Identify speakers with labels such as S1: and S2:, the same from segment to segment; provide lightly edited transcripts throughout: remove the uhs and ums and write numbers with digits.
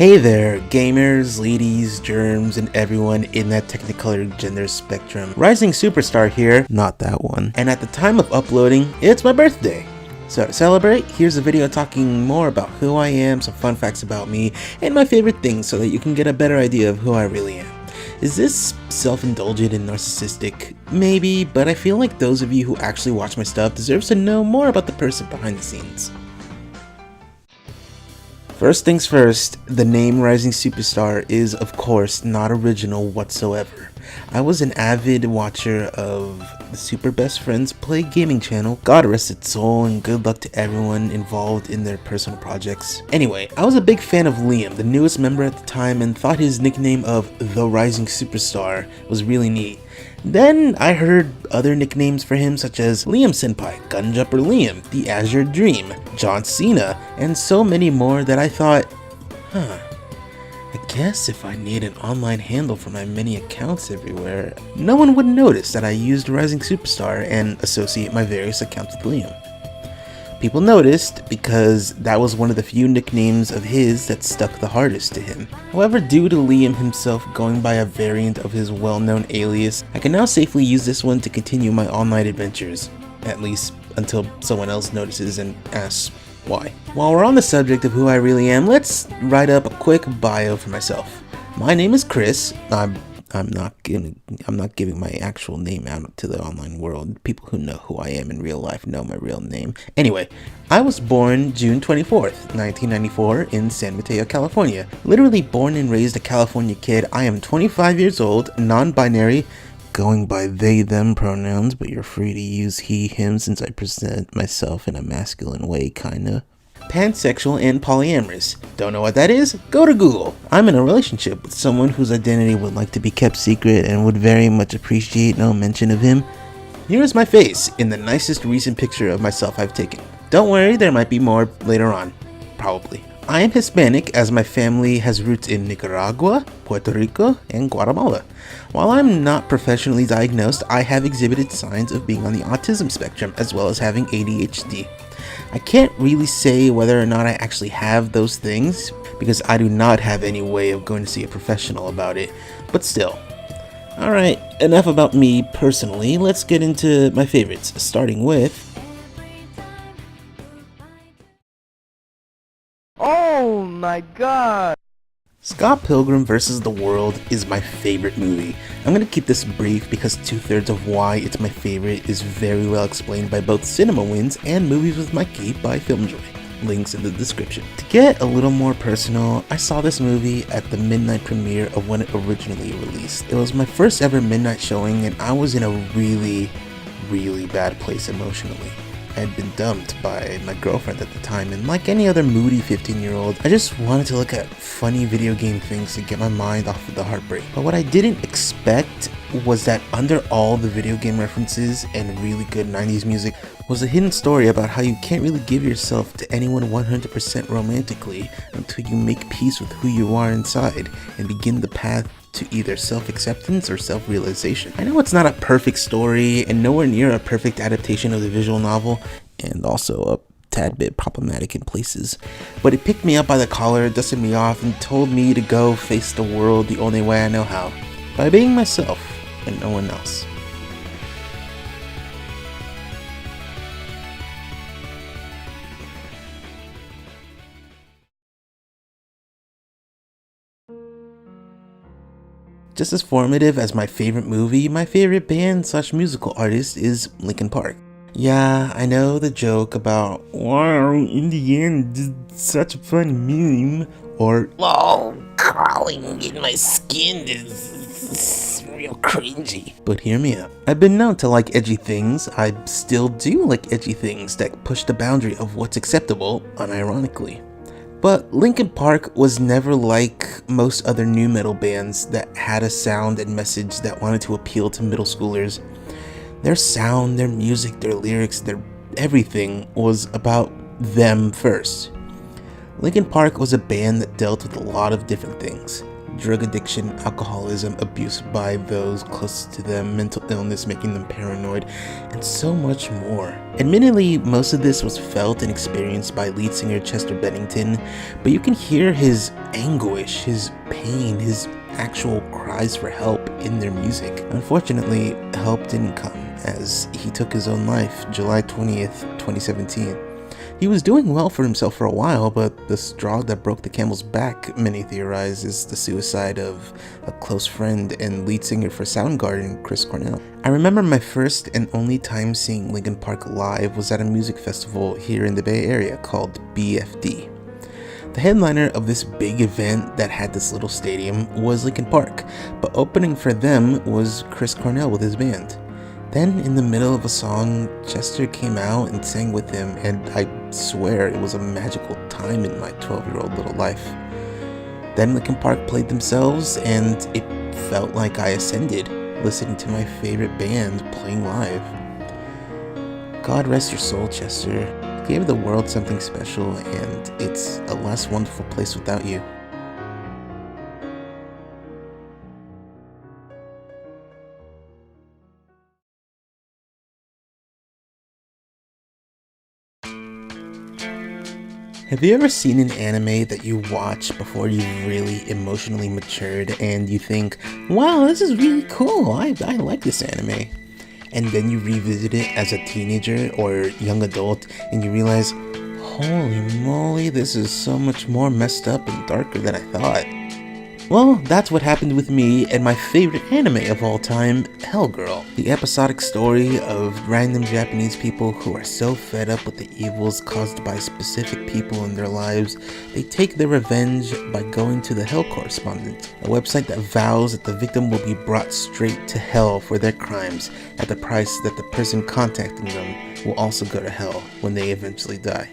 S1: Hey there, gamers, ladies, germs, and everyone in that technicolored gender spectrum. Rising Superstar here, not that one. And at the time of uploading, it's my birthday. So to celebrate, here's a video talking more about who I am, some fun facts about me, and my favorite things so that you can get a better idea of who I really am. Is this self-indulgent and narcissistic? Maybe, but I feel like those of you who actually watch my stuff deserve to know more about the person behind the scenes. First things first, the name Rising Superstar is of course not original whatsoever. I was an avid watcher of the Super Best Friends Play gaming channel. God rest its soul and good luck to everyone involved in their personal projects. Anyway, I was a big fan of Liam, the newest member at the time, and thought his nickname of The Rising Superstar was really neat. Then I heard other nicknames for him such as Liam Senpai, Gunjumper Liam, The Azure Dream, John Cena, and so many more that I thought, I guess if I need an online handle for my many accounts everywhere, no one would notice that I used Rising Superstar and associate my various accounts with Liam. People noticed because that was one of the few nicknames of his that stuck the hardest to him. However, due to Liam himself going by a variant of his well-known alias, I can now safely use this one to continue my online adventures, at least until someone else notices and asks why. While we're on the subject of who I really am, let's write up a quick bio for myself. My name is Chris. I'm not giving my actual name out to the online world. People who know who I am in real life know my real name. Anyway, I was born June 24th, 1994 in San Mateo, California. Literally born and raised a California kid. I am 25 years old, non-binary, going by they them pronouns, but you're free to use he him since I present myself in a masculine way, kinda. Pansexual and polyamorous. Don't know what that is? Go to Google. I'm in a relationship with someone whose identity would like to be kept secret and would very much appreciate no mention of him. Here is my face in the nicest recent picture of myself I've taken. Don't worry, there might be more later on. Probably. I am Hispanic as my family has roots in Nicaragua, Puerto Rico, and Guatemala. While I'm not professionally diagnosed, I have exhibited signs of being on the autism spectrum as well as having ADHD. I can't really say whether or not I actually have those things because I do not have any way of going to see a professional about it, but still. Alright, enough about me personally, let's get into my favorites, starting with...
S2: Oh my god!
S1: Scott Pilgrim vs. the World is my favorite movie. I'm gonna keep this brief because 2/3 of why it's my favorite is very well explained by both Cinema Wins and Movies with Mikey by Filmjoy. Links in the description. To get a little more personal, I saw this movie at the midnight premiere of when it originally released. It was my first ever midnight showing and I was in a really bad place emotionally. I had been dumped by my girlfriend at the time, and like any other moody 15-year-old, I just wanted to look at funny video game things to get my mind off of the heartbreak. But what I didn't expect was that under all the video game references and really good 90s music was a hidden story about how you can't really give yourself to anyone 100% romantically until you make peace with who you are inside and begin the path to either self-acceptance or self-realization. I know it's not a perfect story and nowhere near a perfect adaptation of the visual novel, and also a tad bit problematic in places, but it picked me up by the collar, dusted me off, and told me to go face the world the only way I know how, by being myself and no one else. Just as formative as my favorite movie, my favorite band / musical artist is Linkin Park. Yeah, I know the joke about, wow, Indiana is such a fun meme, or, lol, crawling in my skin is real cringy. But hear me out. I've been known to like edgy things. I still do like edgy things that push the boundary of what's acceptable, unironically. But Linkin Park was never like most other nu metal bands that had a sound and message that wanted to appeal to middle schoolers. Their sound, their music, their lyrics, their everything was about them first. Linkin Park was a band that dealt with a lot of different things. drug addiction, alcoholism, abuse by those closest to them, mental illness making them paranoid, and so much more. Admittedly, most of this was felt and experienced by lead singer Chester Bennington, but you can hear his anguish, his pain, his actual cries for help in their music. Unfortunately, help didn't come, as he took his own life July 20th, 2017. He was doing well for himself for a while, but the straw that broke the camel's back, many theorize, is the suicide of a close friend and lead singer for Soundgarden, Chris Cornell. I remember my first and only time seeing Linkin Park live was at a music festival here in the Bay Area called BFD. The headliner of this big event that had this little stadium was Linkin Park, but opening for them was Chris Cornell with his band. Then, in the middle of a song, Chester came out and sang with him, and I swear it was a magical time in my 12-year-old little life. Then Linkin Park played themselves, and it felt like I ascended, listening to my favorite band playing live. God rest your soul, Chester. You gave the world something special, and it's a less wonderful place without you. Have you ever seen an anime that you watch before you've really emotionally matured and you think, wow, this is really cool, I like this anime. And then you revisit it as a teenager or young adult and you realize, holy moly, this is so much more messed up and darker than I thought. Well, that's what happened with me and my favorite anime of all time, Hellgirl. The episodic story of random Japanese people who are so fed up with the evils caused by specific people in their lives, they take their revenge by going to the Hell Correspondent, a website that vows that the victim will be brought straight to hell for their crimes at the price that the person contacting them will also go to hell when they eventually die,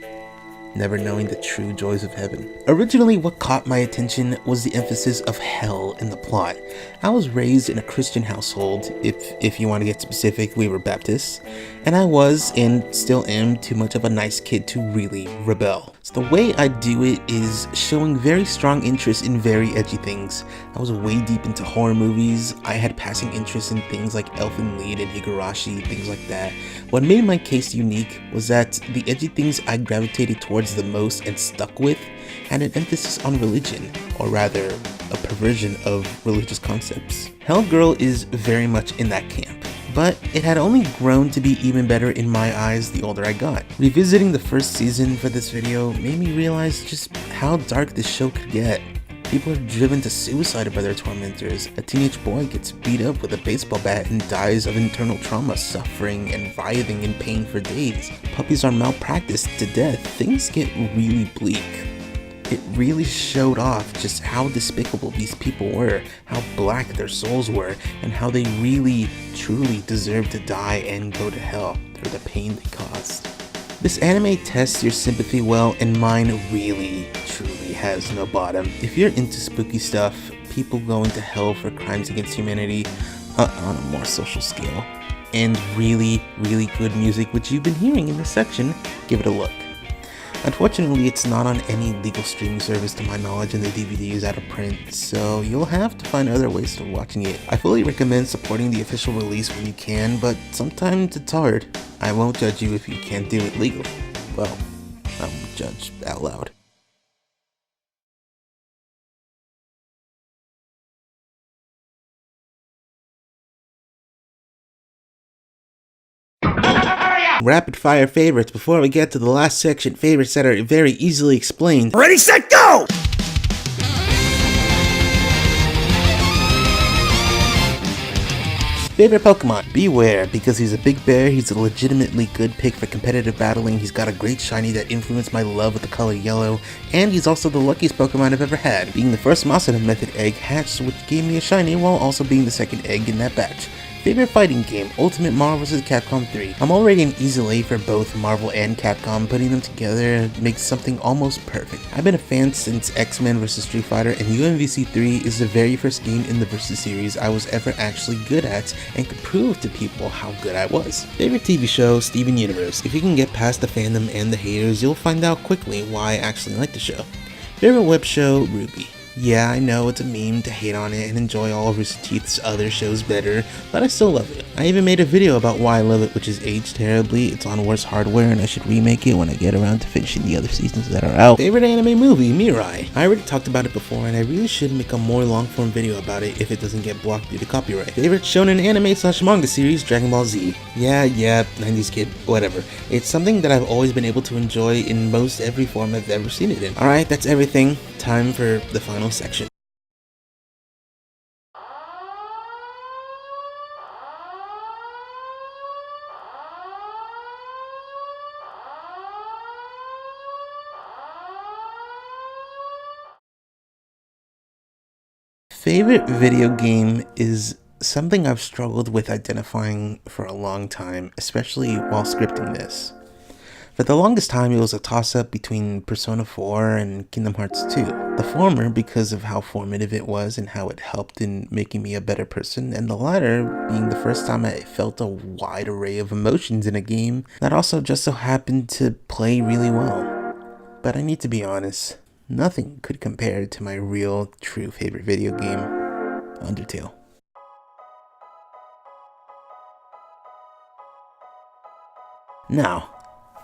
S1: never knowing the true joys of heaven. Originally, what caught my attention was the emphasis of hell in the plot. I was raised in a Christian household. If you want to get specific, we were Baptists, and I was, and still am, too much of a nice kid to really rebel. So the way I do it is showing very strong interest in very edgy things. I was way deep into horror movies. I had passing interest in things like Elfen Lied and Higurashi, things like that. What made my case unique was that the edgy things I gravitated towards the most and stuck with had an emphasis on religion, or rather, a perversion of religious concepts. Hellgirl is very much in that camp, but it had only grown to be even better in my eyes the older I got. Revisiting the first season for this video made me realize just how dark this show could get. People are driven to suicide by their tormentors. A teenage boy gets beat up with a baseball bat and dies of internal trauma, suffering and writhing in pain for days. Puppies are malpracticed to death. Things get really bleak. It really showed off just how despicable these people were, how black their souls were, and how they really, truly deserve to die and go to hell for the pain they caused. This anime tests your sympathy well, and mine really, truly has no bottom. If you're into spooky stuff, people going to hell for crimes against humanity on a more social scale, and really, really good music, which you've been hearing in this section, give it a look. Unfortunately, it's not on any legal streaming service to my knowledge, and the DVD is out of print, so you'll have to find other ways of watching it. I fully recommend supporting the official release when you can, but sometimes it's hard. I won't judge you if you can't do it legally. Well, I won't judge out loud. Rapid fire favorites before we get to the last section. Favorites that are very easily explained.
S2: Ready, set, go!
S1: Favorite Pokemon? Beware, because he's a big bear, he's a legitimately good pick for competitive battling, he's got a great shiny that influenced my love with the color yellow, and he's also the luckiest Pokemon I've ever had, being the first Masada method egg hatched, which gave me a shiny while also being the second egg in that batch. Favorite fighting game? Ultimate Marvel vs. Capcom 3. I'm already an easy A for both Marvel and Capcom. Putting them together makes something almost perfect. I've been a fan since X-Men vs. Street Fighter, and UMVC 3 is the very first game in the Versus series I was ever actually good at and could prove to people how good I was. Favorite TV show? Steven Universe. If you can get past the fandom and the haters, you'll find out quickly why I actually like the show. Favorite web show? RWBY. Yeah, I know it's a meme to hate on it and enjoy all of Rooster Teeth's other shows better, but I still love it. I even made a video about why I love it, which is aged terribly, it's on worse hardware, and I should remake it when I get around to finishing the other seasons that are out. Favorite anime movie, Mirai. I already talked about it before, and I really should make a more long-form video about it if it doesn't get blocked due to copyright. Favorite shonen anime/manga series, Dragon Ball Z. Yeah, 90s kid, whatever. It's something that I've always been able to enjoy in most every form I've ever seen it in. Alright, that's everything. Time for the final section. Favorite video game is something I've struggled with identifying for a long time, especially while scripting this. For the longest time, it was a toss-up between Persona 4 and Kingdom Hearts 2. The former because of how formative it was and how it helped in making me a better person, and the latter being the first time I felt a wide array of emotions in a game that also just so happened to play really well. But I need to be honest, nothing could compare to my real, true favorite video game, Undertale. Now,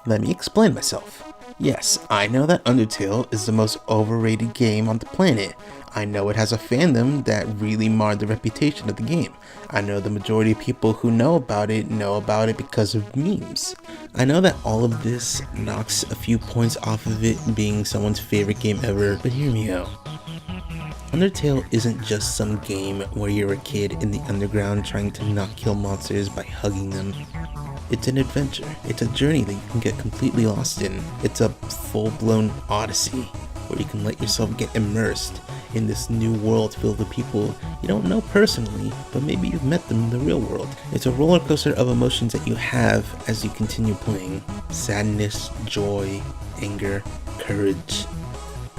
S1: let me explain myself. Yes, I know that Undertale is the most overrated game on the planet. I know it has a fandom that really marred the reputation of the game. I know the majority of people who know about it because of memes. I know that all of this knocks a few points off of it being someone's favorite game ever, but hear me out. Undertale isn't just some game where you're a kid in the underground trying to not kill monsters by hugging them. It's an adventure. It's a journey that you can get completely lost in. It's a full-blown odyssey where you can let yourself get immersed in this new world filled with people you don't know personally, but maybe you've met them in the real world. It's a roller coaster of emotions that you have as you continue playing. Sadness, joy, anger, courage,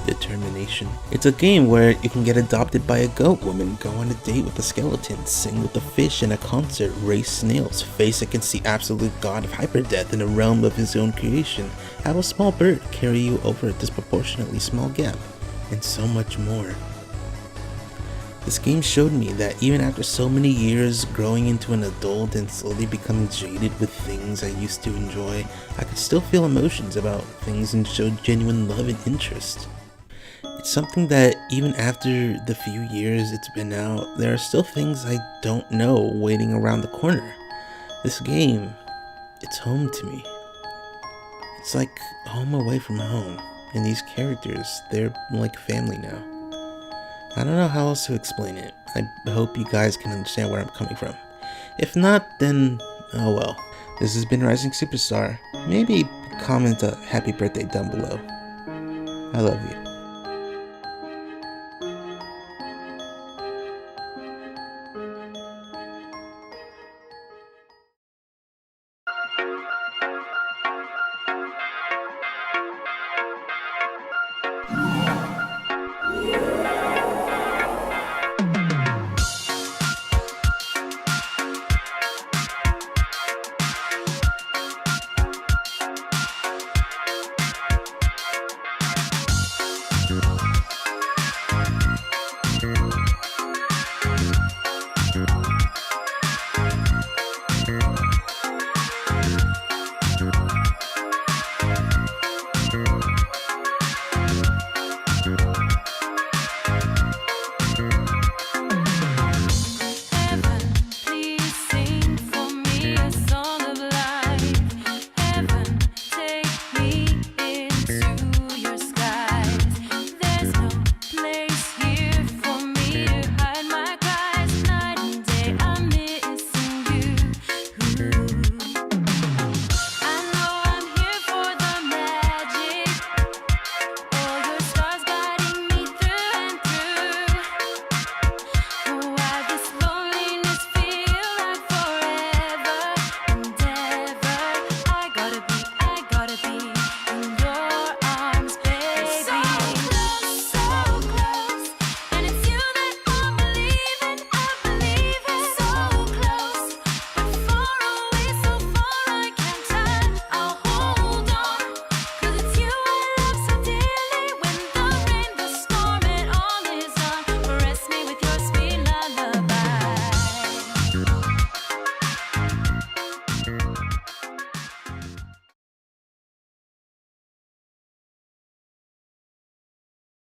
S1: determination. It's a game where you can get adopted by a goat woman, go on a date with a skeleton, sing with a fish in a concert, race snails, face against the absolute god of hyperdeath in a realm of his own creation, have a small bird carry you over a disproportionately small gap, and so much more. This game showed me that even after so many years growing into an adult and slowly becoming jaded with things I used to enjoy, I could still feel emotions about things and show genuine love and interest. It's something that even after the few years it's been out, there are still things I don't know waiting around the corner. This game, it's home to me. It's like home away from home, and these characters, they're like family now. I don't know how else to explain it. I hope you guys can understand where I'm coming from. If not, then oh well. This has been Rising Superstar. Maybe comment a happy birthday down below. I love you.